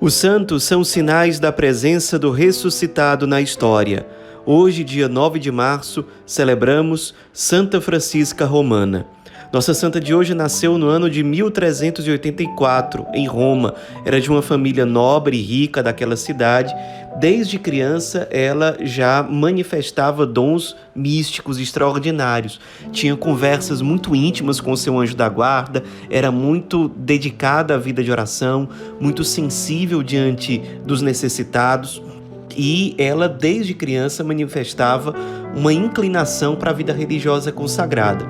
Os santos são sinais da presença do ressuscitado na história. Hoje, dia 9 de março, celebramos Santa Francisca Romana. Nossa santa de hoje nasceu no ano de 1384, em Roma. Era de uma família nobre e rica daquela cidade. Desde criança, ela já manifestava dons místicos extraordinários. Tinha conversas muito íntimas com o seu anjo da guarda, era muito dedicada à vida de oração, muito sensível diante dos necessitados. E ela, desde criança, manifestava uma inclinação para a vida religiosa consagrada.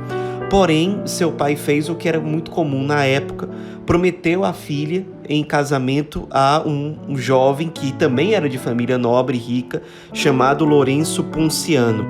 Porém, seu pai fez o que era muito comum na época, prometeu a filha em casamento a um jovem que também era de família nobre e rica, chamado Lourenço Ponciano.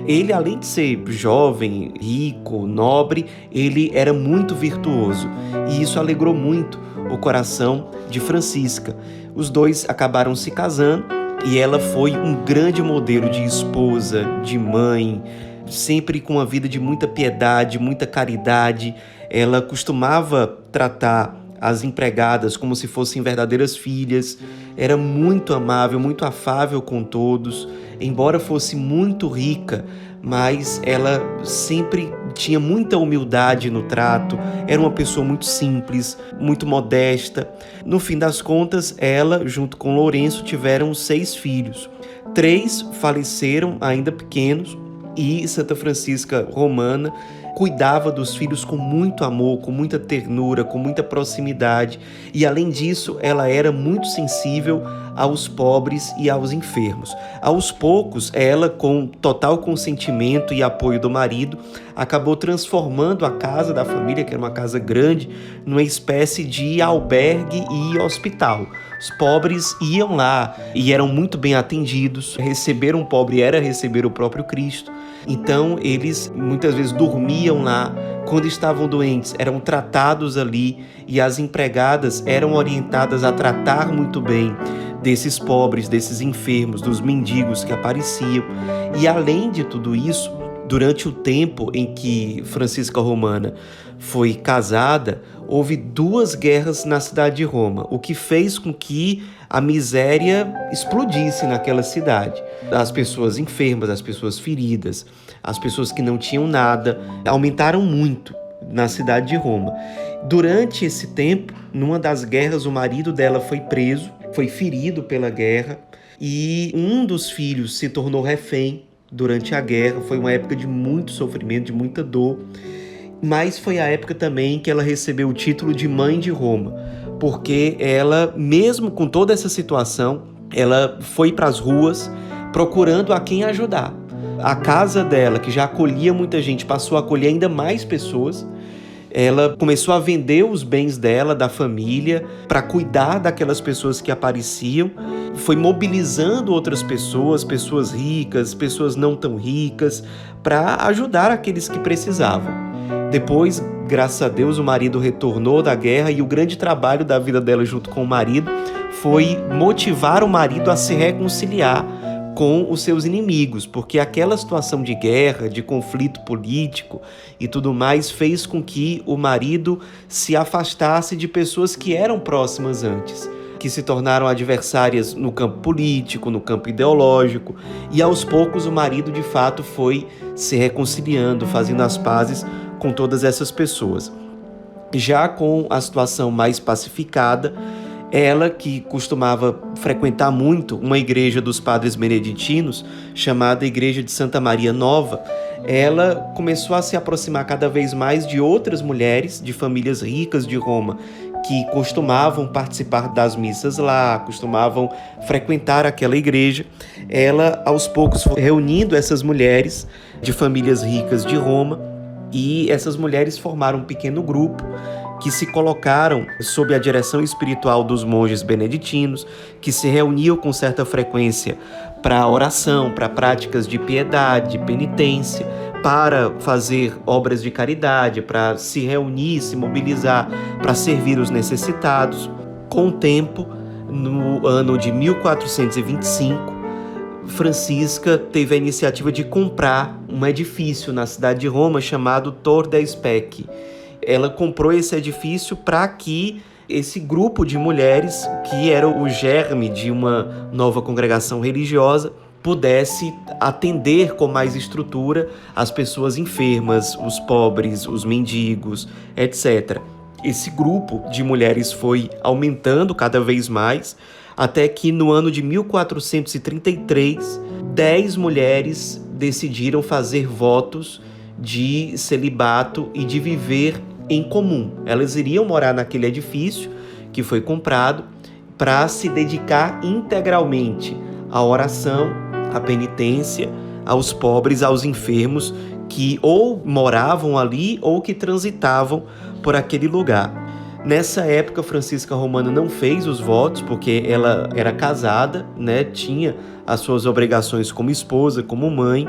Ele, além de ser jovem, rico, nobre, ele era muito virtuoso, e isso alegrou muito o coração de Francisca. Os dois acabaram se casando, e ela foi um grande modelo de esposa, de mãe, sempre com uma vida de muita piedade, muita caridade. Ela costumava tratar as empregadas como se fossem verdadeiras filhas. Era muito amável, muito afável com todos. Embora fosse muito rica, mas ela sempre tinha muita humildade no trato. Era uma pessoa muito simples, muito modesta. No fim das contas, ela, junto com Lourenço, tiveram 6 filhos. 3 faleceram ainda pequenos, e Santa Francisca Romana cuidava dos filhos com muito amor, com muita ternura, com muita proximidade, e além disso ela era muito sensível aos pobres e aos enfermos. Aos poucos, ela, com total consentimento e apoio do marido, acabou transformando a casa da família, que era uma casa grande, numa espécie de albergue e hospital. Os pobres iam lá e eram muito bem atendidos. Receber um pobre era receber o próprio Cristo. Então, eles muitas vezes dormiam lá. Quando estavam doentes, eram tratados ali, e as empregadas eram orientadas a tratar muito bem desses pobres, desses enfermos, dos mendigos que apareciam. E além de tudo isso, durante o tempo em que Francisca Romana foi casada, houve 2 guerras na cidade de Roma, o que fez com que a miséria explodisse naquela cidade. As pessoas enfermas, as pessoas feridas, as pessoas que não tinham nada, aumentaram muito na cidade de Roma. Durante esse tempo, numa das guerras, o marido dela foi preso, foi ferido pela guerra, e um dos filhos se tornou refém durante a guerra. Foi uma época de muito sofrimento, de muita dor, mas foi a época também que ela recebeu o título de Mãe de Roma, porque ela, mesmo com toda essa situação, ela foi para as ruas procurando a quem ajudar. A casa dela, que já acolhia muita gente, passou a acolher ainda mais pessoas. Ela começou a vender os bens dela, da família, para cuidar daquelas pessoas que apareciam. Foi mobilizando outras pessoas, pessoas ricas, pessoas não tão ricas, para ajudar aqueles que precisavam. Depois, graças a Deus, o marido retornou da guerra, e o grande trabalho da vida dela junto com o marido foi motivar o marido a se reconciliar com os seus inimigos, porque aquela situação de guerra, de conflito político e tudo mais, fez com que o marido se afastasse de pessoas que eram próximas antes, que se tornaram adversárias no campo político, no campo ideológico, e aos poucos o marido de fato foi se reconciliando, fazendo as pazes com todas essas pessoas. Já com a situação mais pacificada, ela, que costumava frequentar muito uma igreja dos padres beneditinos, chamada Igreja de Santa Maria Nova, ela começou a se aproximar cada vez mais de outras mulheres de famílias ricas de Roma, que costumavam participar das missas lá, costumavam frequentar aquela igreja. Ela, aos poucos, foi reunindo essas mulheres de famílias ricas de Roma, e essas mulheres formaram um pequeno grupo que se colocaram sob a direção espiritual dos monges beneditinos, que se reuniam com certa frequência para oração, para práticas de piedade, de penitência, para fazer obras de caridade, para se reunir, se mobilizar para servir os necessitados. Com o tempo, no ano de 1425, Francisca teve a iniciativa de comprar um edifício na cidade de Roma chamado Tor des Specchi. Ela comprou esse edifício para que esse grupo de mulheres, que era o germe de uma nova congregação religiosa, pudesse atender com mais estrutura as pessoas enfermas, os pobres, os mendigos, etc. Esse grupo de mulheres foi aumentando cada vez mais, até que no ano de 1433, 10 mulheres decidiram fazer votos de celibato e de viver em comum. Elas iriam morar naquele edifício que foi comprado para se dedicar integralmente à oração, à penitência, aos pobres, aos enfermos que ou moravam ali ou que transitavam por aquele lugar. Nessa época, Francisca Romana não fez os votos, porque ela era casada, né? Tinha as suas obrigações como esposa, como mãe.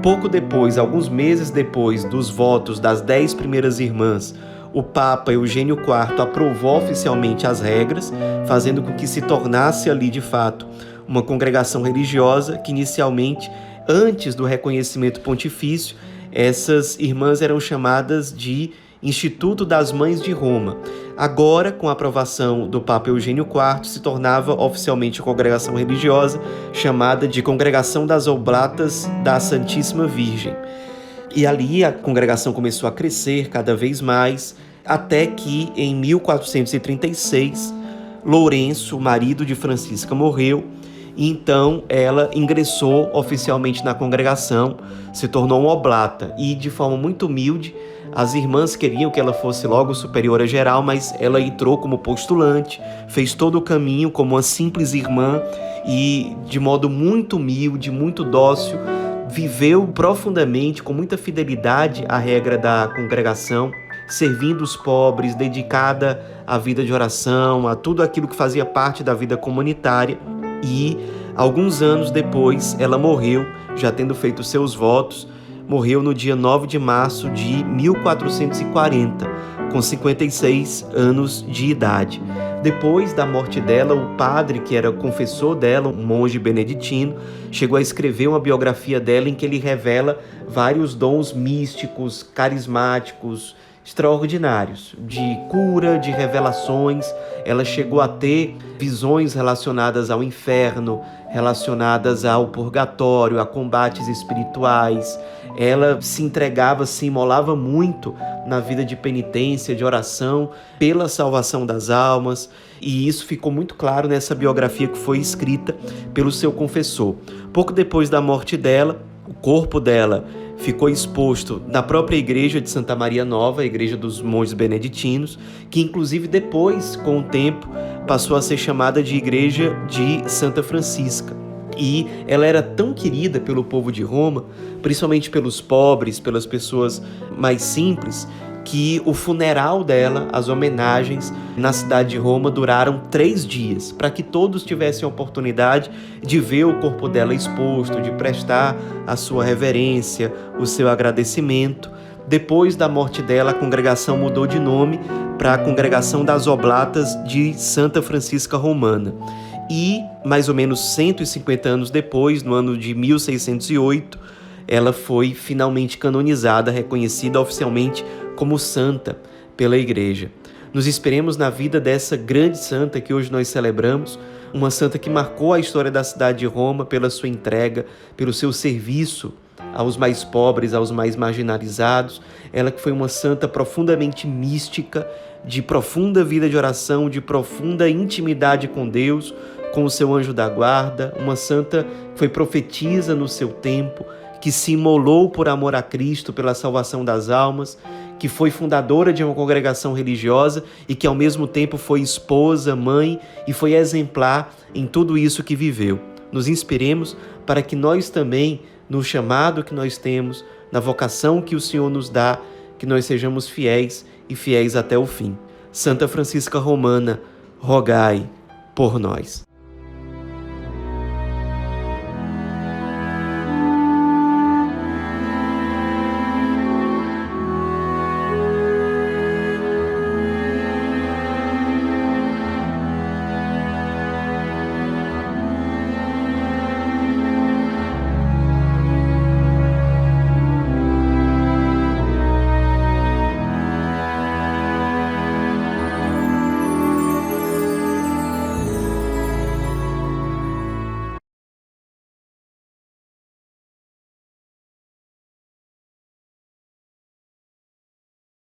Pouco depois, alguns meses depois dos votos das 10 primeiras irmãs, o Papa Eugênio IV aprovou oficialmente as regras, fazendo com que se tornasse ali, de fato, uma congregação religiosa que inicialmente, antes do reconhecimento pontifício, essas irmãs eram chamadas de Instituto das Mães de Roma. Agora, com a aprovação do Papa Eugênio IV, se tornava oficialmente congregação religiosa, chamada de Congregação das Oblatas da Santíssima Virgem. E ali a congregação começou a crescer cada vez mais, até que em 1436, Lourenço, marido de Francisca, morreu, e então ela ingressou oficialmente na congregação, se tornou uma oblata, e de forma muito humilde, as irmãs queriam que ela fosse logo superiora geral, mas ela entrou como postulante, fez todo o caminho como uma simples irmã e, de modo muito humilde, muito dócil, viveu profundamente, com muita fidelidade, a regra da congregação, servindo os pobres, dedicada à vida de oração, a tudo aquilo que fazia parte da vida comunitária. E, alguns anos depois, ela morreu, já tendo feito seus votos. Morreu no dia 9 de março de 1440, com 56 anos de idade. Depois da morte dela, o padre, que era confessor dela, um monge beneditino, chegou a escrever uma biografia dela em que ele revela vários dons místicos, carismáticos, extraordinários, de cura, de revelações. Ela chegou a ter visões relacionadas ao inferno, relacionadas ao purgatório, a combates espirituais. Ela se entregava, se imolava muito na vida de penitência, de oração, pela salvação das almas, e isso ficou muito claro nessa biografia que foi escrita pelo seu confessor. Pouco depois da morte dela, o corpo dela ficou exposto na própria igreja de Santa Maria Nova, a igreja dos monges beneditinos, que inclusive depois, com o tempo, passou a ser chamada de Igreja de Santa Francisca. E ela era tão querida pelo povo de Roma, principalmente pelos pobres, pelas pessoas mais simples, que o funeral dela, as homenagens na cidade de Roma duraram 3 dias, para que todos tivessem a oportunidade de ver o corpo dela exposto, de prestar a sua reverência, o seu agradecimento. Depois da morte dela, a congregação mudou de nome para a Congregação das Oblatas de Santa Francisca Romana. E, mais ou menos 150 anos depois, no ano de 1608, ela foi finalmente canonizada, reconhecida oficialmente como santa pela Igreja. Nos inspiremos na vida dessa grande santa que hoje nós celebramos, uma santa que marcou a história da cidade de Roma pela sua entrega, pelo seu serviço aos mais pobres, aos mais marginalizados. Ela que foi uma santa profundamente mística, de profunda vida de oração, de profunda intimidade com Deus, com o seu anjo da guarda, uma santa que foi profetisa no seu tempo, que se imolou por amor a Cristo, pela salvação das almas, que foi fundadora de uma congregação religiosa e que ao mesmo tempo foi esposa, mãe e foi exemplar em tudo isso que viveu. Nos inspiremos para que nós também, no chamado que nós temos, na vocação que o Senhor nos dá, que nós sejamos fiéis e fiéis até o fim. Santa Francisca Romana, rogai por nós.